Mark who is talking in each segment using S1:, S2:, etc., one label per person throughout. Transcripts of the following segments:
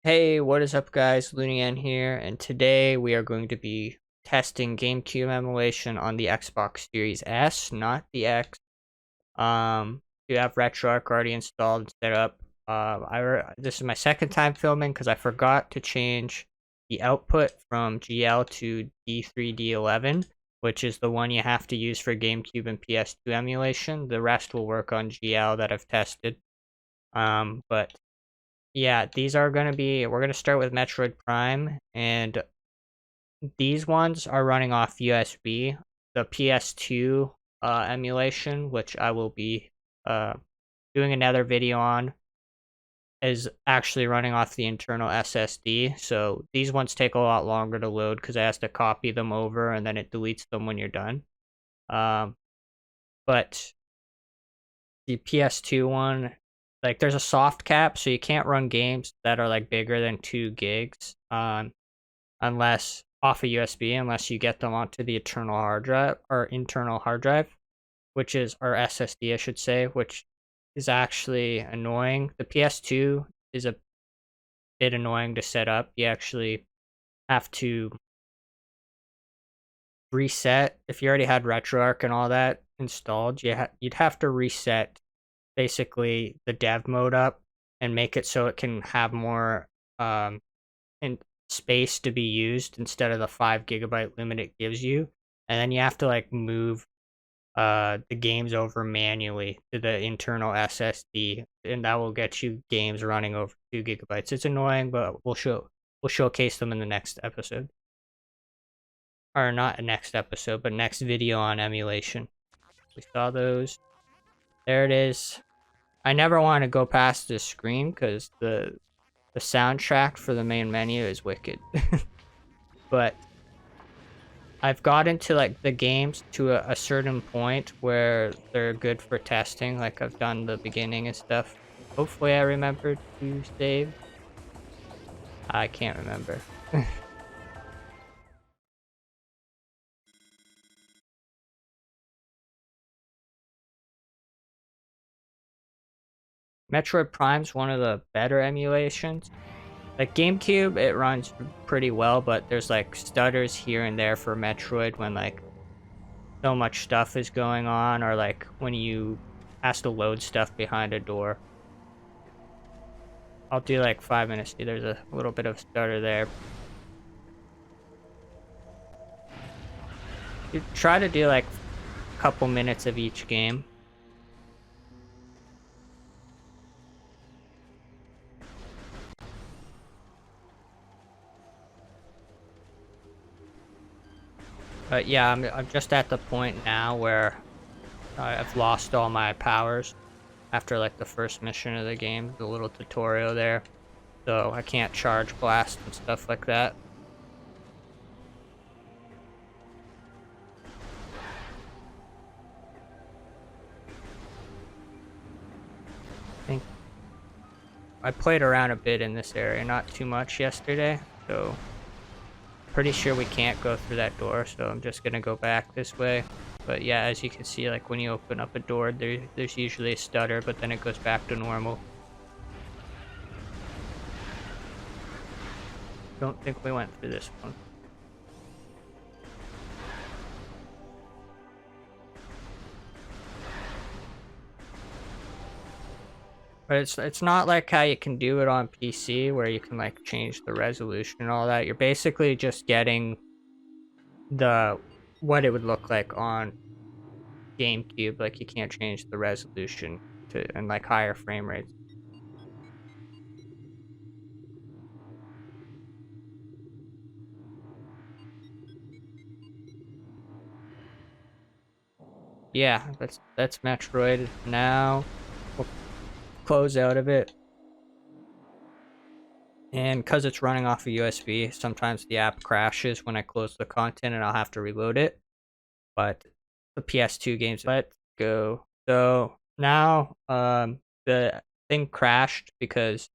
S1: Hey, what is up guys? LuneyN here, and today we are going to be testing GameCube emulation on the Xbox Series S, not the X. You have RetroArch already installed and set up. This is my second time filming because I forgot to change the output from GL to D3D11, which is the one you have to use for GameCube and PS2 emulation. The rest will work on GL that I've tested. But yeah, these are going to be, we're going to start with Metroid Prime, and these ones are running off USB. The PS2 emulation, which I will be uh, doing another video on, is actually running off the internal SSD. So these ones take a lot longer to load because it has to copy them over and then it deletes them when you're done. But the PS2 one, like there's a soft cap, so you can't run games that are like bigger than 2 gigs unless off a USB, unless you get them onto the internal hard drive, which is, or SSD I should say, which is actually annoying. The PS2 is a bit annoying to set up. You actually have to reset. If you already had RetroArch and all that installed, you'd have to reset basically the dev mode up and make it so it can have more in space to be used instead of the 5 GB limit it gives you. And then you have to like move the games over manually to the internal SSD, and that will get you games running over 2 GB. It's annoying, but we'll showcase them in the next episode. Or not next episode, but next video on emulation. We saw those. There it is. I never want to go past this screen because the soundtrack for the main menu is wicked. But I've got into like the games to a certain point where they're good for testing. Like I've done the beginning and stuff. Hopefully I remember to save. I can't remember. Metroid Prime's one of the better emulations. Like GameCube, it runs pretty well, but there's like stutters here and there for Metroid when like so much stuff is going on, or like when you has to load stuff behind a door. I'll do like 5 minutes. See, there's a little bit of stutter there. You try to do like a couple minutes of each game. But yeah, I'm just at the point now where I've lost all my powers after like the first mission of the game, the little tutorial there. So I can't charge blast and stuff like that. I think I played around a bit in this area, not too much yesterday, so pretty sure we can't go through that door, so I'm just gonna go back this way. But yeah, as you can see, like when you open up a door, there's usually a stutter, but then it goes back to normal. Don't think we went through this one. But it's not like how you can do it on PC where you can like change the resolution and all that. You're basically just getting what it would look like on GameCube. Like you can't change the resolution to and like higher frame rates. Yeah, that's Metroid. Now we'll close out of it. And because it's running off a USB, sometimes the app crashes when I close the content and I'll have to reload it. But the PS2 games, let's go. So now the thing crashed because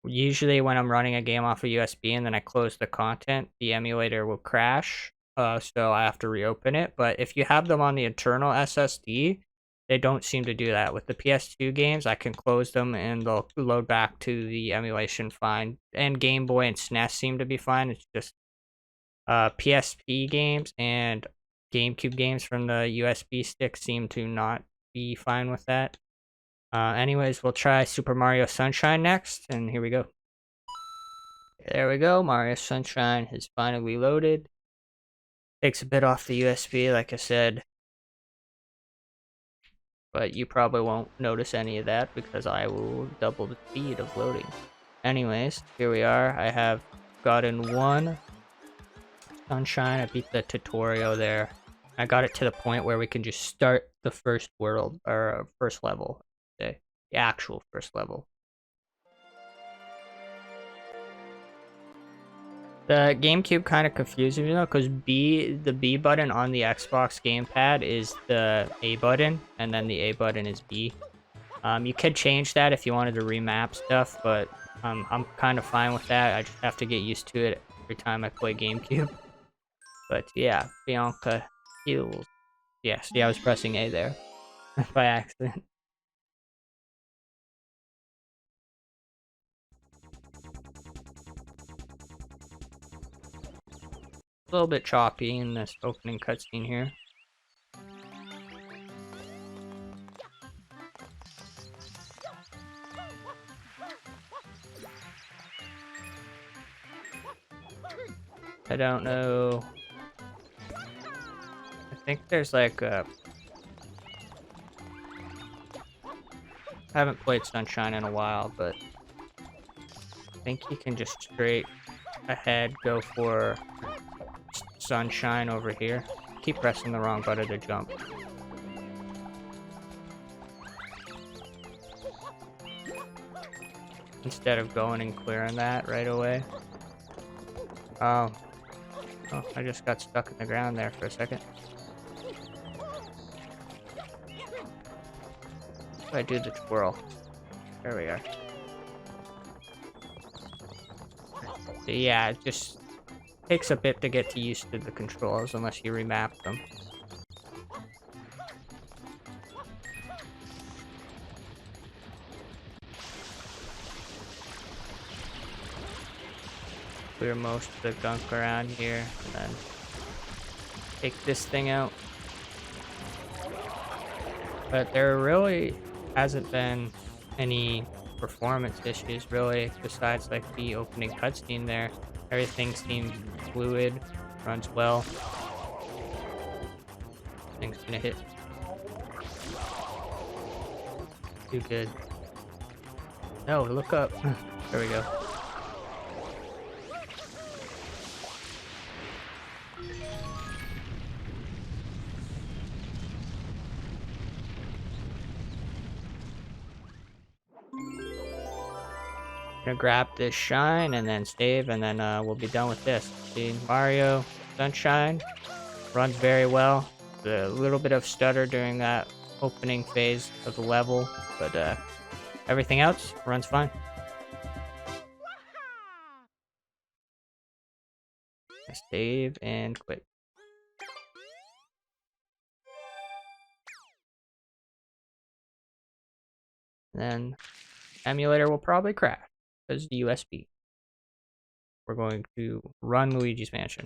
S1: usually when I'm running a game off a USB and then I close the content, the emulator will crash. So I have to reopen it. But if you have them on the internal SSD, They don't seem to do that. With the PS2 games, I can close them and they'll load back to the emulation fine. And Game Boy and SNES seem to be fine. It's just PSP games and GameCube games from the USB stick seem to not be fine with that. Anyways, we'll try Super Mario Sunshine next, and here we go. There we go, Mario Sunshine has finally loaded. Takes a bit off the USB, like I said. But you probably won't notice any of that because I will double the speed of loading. Anyways, here we are. I have gotten one Sunshine. I beat the tutorial there. I got it to the point where we can just start the first world, or first level, the actual first level. The GameCube kind of confuses me though, because the B button on the Xbox gamepad is the A button, and then the A button is B. You could change that if you wanted to remap stuff, but I'm kind of fine with that. I just have to get used to it every time I play GameCube. But yeah, Bianca heals. Yeah, see, I was pressing A there by accident. A little bit choppy in this opening cutscene here. I don't know. I think there's like a... I haven't played Sunshine in a while, but I think you can just straight ahead go for Sunshine over here. Keep pressing the wrong button to jump. Instead of going and clearing that right away. Oh, I just got stuck in the ground there for a second. I do the twirl. There we are. So yeah, it just takes a bit to get used to the controls unless you remap them. Clear most of the gunk around here, and then take this thing out. But there really hasn't been any performance issues, really, besides like the opening cutscene there. Everything seems fluid, runs well. Thing's gonna hit. Too good. No, look up. There we go. Gonna grab this shine and then save, and then we'll be done with this. See, Mario Sunshine runs very well. A little bit of stutter during that opening phase of the level, but everything else runs fine. Save and quit. Then emulator will probably crash because the USB. We're going to run Luigi's Mansion.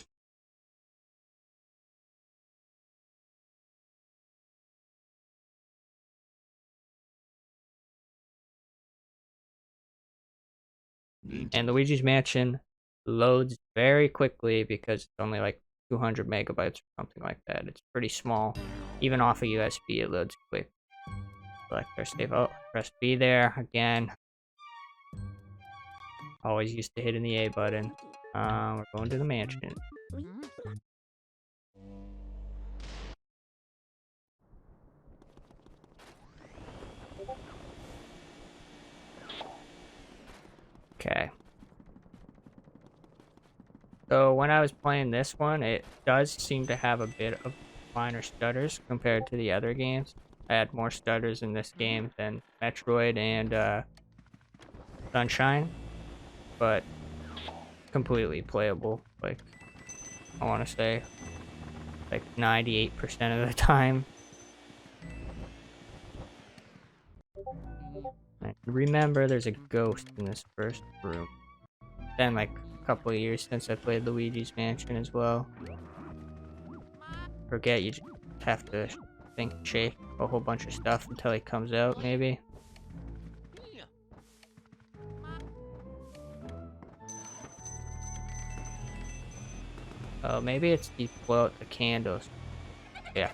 S1: And Luigi's Mansion loads very quickly because it's only like 200 megabytes or something like that. It's pretty small. Even off a USB, it loads quick. Select our save. Oh, press B there again. Always used to hitting the A button. We're going to the mansion. Okay. So when I was playing this one, it does seem to have a bit of minor stutters compared to the other games. I had more stutters in this game than Metroid and Sunshine, but completely playable. Like, I want to say like 98% of the time. remember there's a ghost in this first room. It's been like a couple of years since I played Luigi's Mansion as well. Forget, you just have to think, shake a whole bunch of stuff until he comes out, maybe. Oh, maybe it's you blow out the candles. Yeah.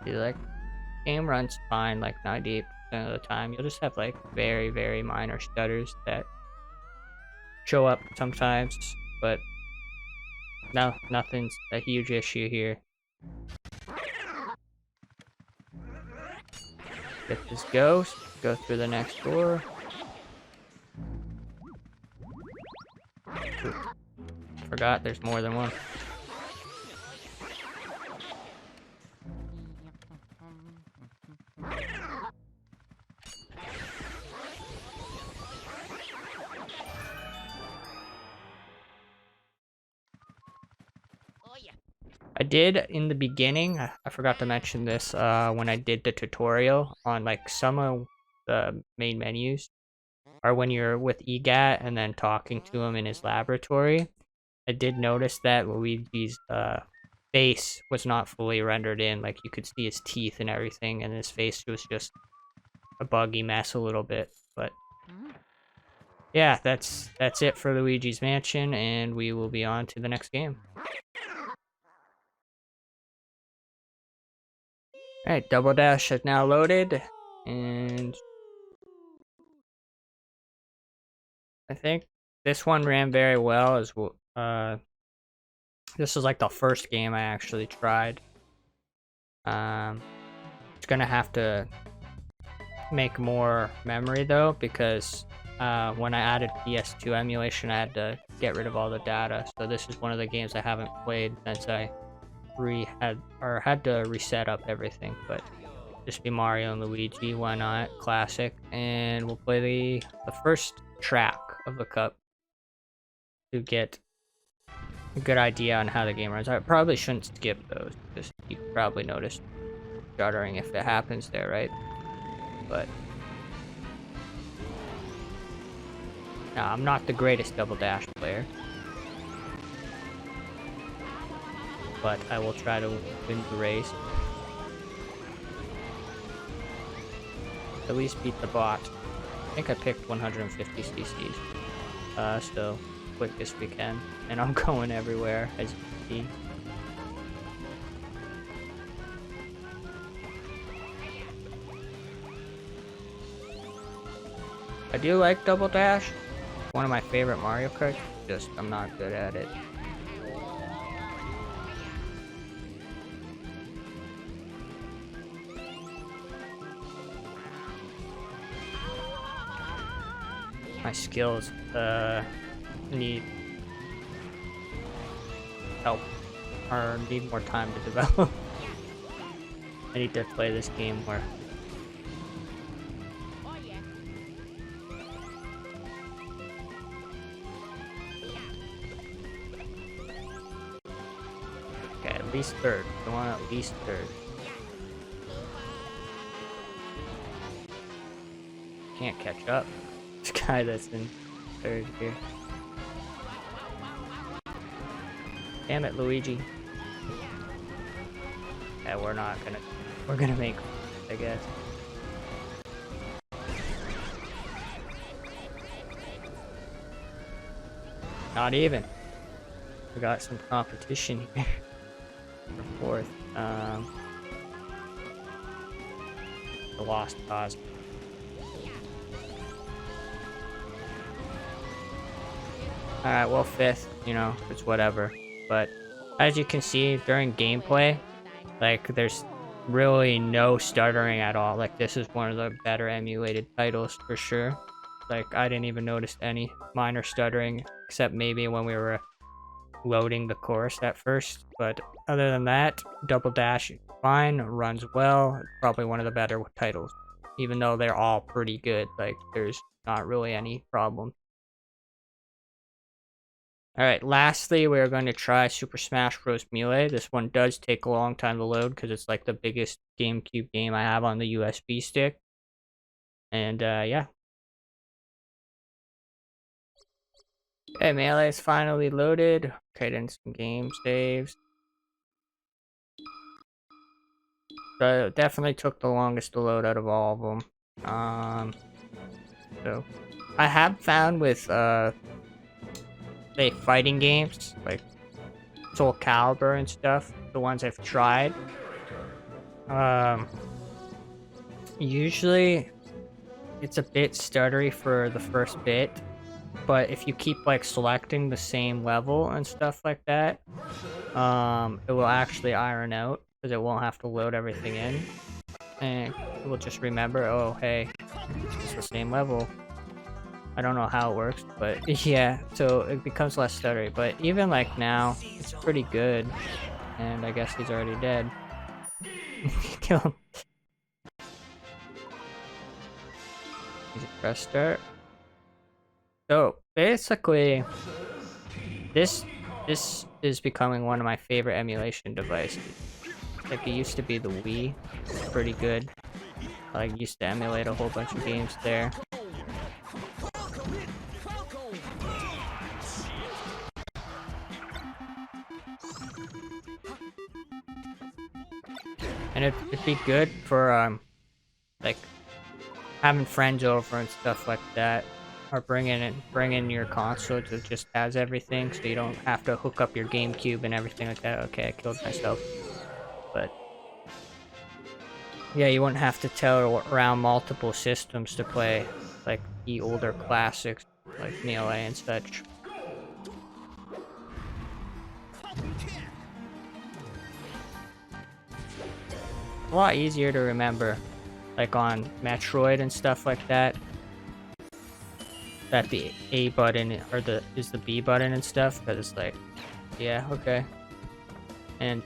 S1: See, like, game runs fine like 98% of the time. You'll just have like very, very minor stutters that show up sometimes, but no, nothing's a huge issue here. Get this ghost, go through the next door. Oops. Forgot there's more than one. I did in the beginning, I forgot to mention this when I did the tutorial on like some of the main menus, or when you're with EGAT and then talking to him in his laboratory. I did notice that Luigi's face was not fully rendered in. Like, you could see his teeth and everything, and his face was just a buggy mess a little bit. But yeah, that's it for Luigi's Mansion, and we will be on to the next game. Alright, Double Dash is now loaded, and I think this one ran very well as well. This was like the first game I actually tried. It's gonna have to make more memory though, because when I added PS2 emulation, I had to get rid of all the data. So this is one of the games I haven't played since I had to reset up everything. But just be Mario and Luigi, why not? Classic. And we'll play the first track of the cup to get a good idea on how the game runs. I probably shouldn't skip those, because you probably noticed stuttering if it happens there, right? But no, I'm not the greatest Double Dash player, but I will try to win the race. At least beat the bot. I think I picked 150 cc's. So quickest we can, and I'm going everywhere, as you can see. I do like Double Dash. One of my favorite Mario Karts. Just I'm not good at it. My skills need help, or need more time to develop. I need to play this game more. Okay, at least third. I want at least third. Can't catch up. This guy that's in third here. Damn it, Luigi. Yeah, we're gonna make it, I guess. Not even. We got some competition here for fourth. The Lost Cause. Alright, well, fifth, you know, it's whatever. But as you can see during gameplay, like, there's really no stuttering at all. Like, this is one of the better emulated titles for sure. Like, I didn't even notice any minor stuttering, except maybe when we were loading the course at first. But other than that, Double Dash is fine, runs well. It's probably one of the better titles even though they're all pretty good. Like, there's not really any problem. Alright, lastly, we're going to try Super Smash Bros. Melee. This one does take a long time to load because it's like the biggest GameCube game I have on the USB stick. And, yeah. Okay, Melee is finally loaded. Creating some game saves. So it definitely took the longest to load out of all of them. So I have found with, say, fighting games, like Soul Calibur and stuff, the ones I've tried, usually it's a bit stuttery for the first bit, but if you keep like selecting the same level and stuff like that, it will actually iron out because it won't have to load everything in, and it will just remember, oh hey, it's the same level. I don't know how it works, but yeah, so it becomes less stuttery. But even like now, it's pretty good. And I guess he's already dead. Kill him. Press start. So basically, this is becoming one of my favorite emulation devices. Like, it used to be the Wii. It's pretty good. I used to emulate a whole bunch of games there. And it'd be good for like having friends over and stuff like that, or bring in your console that just has everything, so you don't have to hook up your GameCube and everything like that. Okay, I killed myself, but yeah, you wouldn't have to tell around multiple systems to play like the older classics like Melee and such. A lot easier to remember, like on Metroid and stuff like that. That the A button or is the B button and stuff, but it's like, yeah, okay. And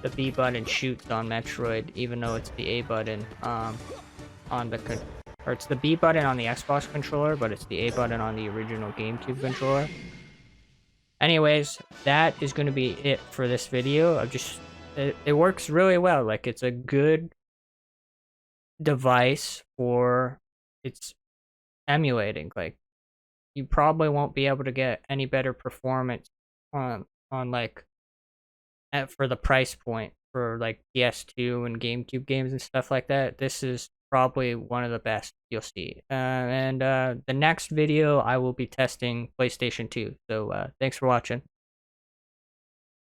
S1: the B button shoots on Metroid, even though it's the A button on or it's the B button on the Xbox controller, but it's the A button on the original GameCube controller. Anyways, that is going to be it for this video. It works really well. Like, it's a good device for its emulating. Like, you probably won't be able to get any better performance on like for the price point for like PS2 and GameCube games and stuff like that. This is probably one of the best you'll see. And the next video I will be testing PlayStation 2. So thanks for watching.